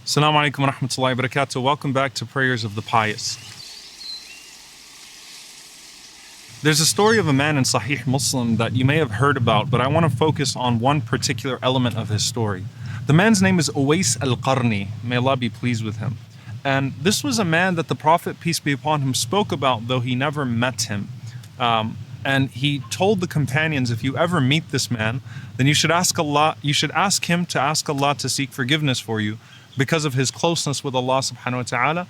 Assalamu alaikum wa rahmatullahi wa barakatuh. Welcome back to Prayers of the Pious. There's a story of a man in Sahih Muslim that you may have heard about, but I want to focus on one particular element of his story. The man's name is Üveys el-Karni. May Allah be pleased with him. And this was a man that the Prophet, peace be upon him, spoke about, though he never met him. And he told the companions, if you ever meet this man, then you should ask him to ask Allah to seek forgiveness for you because of his closeness with Allah subhanahu wa ta'ala.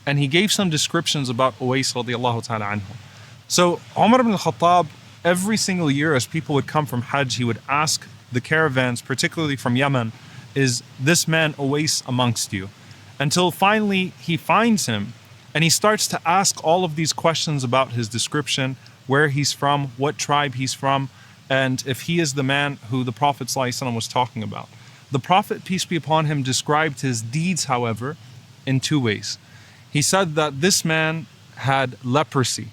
And he gave some descriptions about Üveys radiallahu ta'ala anhu. So Umar ibn al-Khattab, every single year as people would come from Hajj, he would ask the caravans, particularly from Yemen, is this man Üveys amongst you? Until finally he finds him and he starts to ask all of these questions about his description, where he's from, what tribe he's from, and if he is the man who the Prophet ﷺ was talking about. The Prophet, peace be upon him, described his deeds, however, in two ways. He said that this man had leprosy,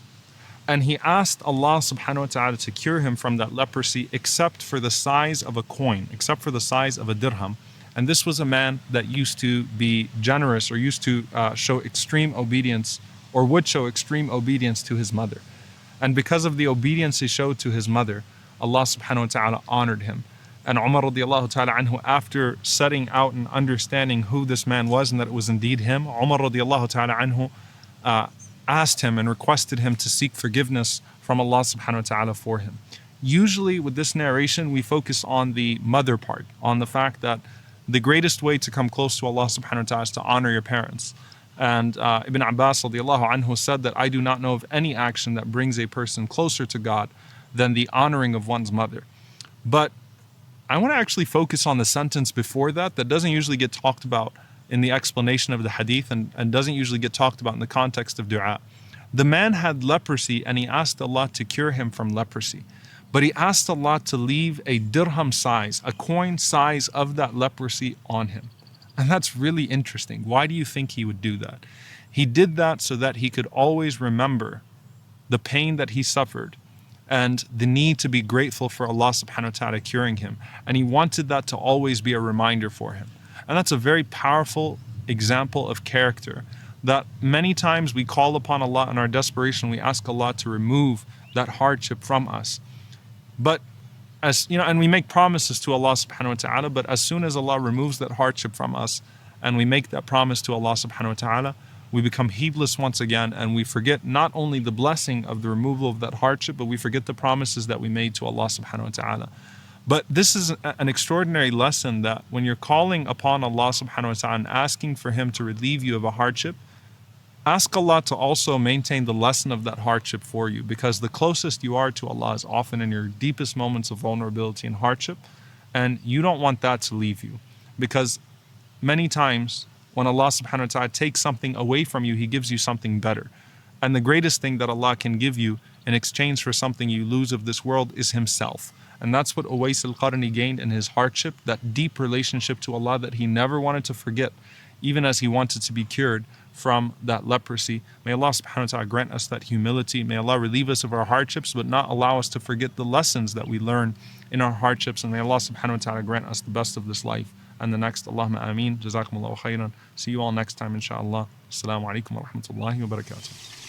and he asked Allah subhanahu wa ta'ala to cure him from that leprosy except for the size of a coin, except for the size of a dirham. And this was a man that used to be generous or used to show extreme obedience or would show extreme obedience to his mother. And because of the obedience he showed to his mother, Allah subhanahu wa ta'ala honored him. And Umar radiallahu ta'ala anhu, after setting out and understanding who this man was and that it was indeed him, Umar radiallahu ta'ala anhu asked him and requested him to seek forgiveness from Allah subhanahu wa ta'ala for him. Usually with this narration, we focus on the mother part, on the fact that the greatest way to come close to Allah subhanahu wa ta'ala is to honor your parents. And Ibn Abbas radiallahu anhu said that I do not know of any action that brings a person closer to God than the honoring of one's mother. But I want to actually focus on the sentence before that doesn't usually get talked about in the explanation of the hadith and doesn't usually get talked about in the context of dua. The man had leprosy and he asked Allah to cure him from leprosy. But he asked Allah to leave a dirham size, a coin size of that leprosy on him. And that's really interesting. Why do you think he would do that? He did that so that he could always remember the pain that he suffered and the need to be grateful for Allah subhanahu wa ta'ala curing him. And he wanted that to always be a reminder for him. And that's a very powerful example of character that many times we call upon Allah in our desperation, we ask Allah to remove that hardship from us. But as you know, and we make promises to Allah subhanahu wa ta'ala, but as soon as Allah removes that hardship from us and we make that promise to Allah subhanahu wa ta'ala, we become heedless once again and we forget not only the blessing of the removal of that hardship, but we forget the promises that we made to Allah subhanahu wa ta'ala. But this is an extraordinary lesson that when you're calling upon Allah subhanahu wa ta'ala and asking for Him to relieve you of a hardship, ask Allah to also maintain the lesson of that hardship for you, because the closest you are to Allah is often in your deepest moments of vulnerability and hardship, and you don't want that to leave you. Because many times when Allah subhanahu wa ta'ala takes something away from you, He gives you something better. And the greatest thing that Allah can give you in exchange for something you lose of this world is Himself. And that's what Üveys al-Qarni gained in his hardship, that deep relationship to Allah that he never wanted to forget, even as he wanted to be cured from that leprosy. May Allah subhanahu wa ta'ala grant us that humility. May Allah relieve us of our hardships, but not allow us to forget the lessons that we learn in our hardships. And may Allah subhanahu wa ta'ala grant us the best of this life and the next. Allahumma ameen. Jazakumullahu khairan. See you all next time, inshaAllah. Assalamu alaikum wa rahmatullahi wa barakatuh.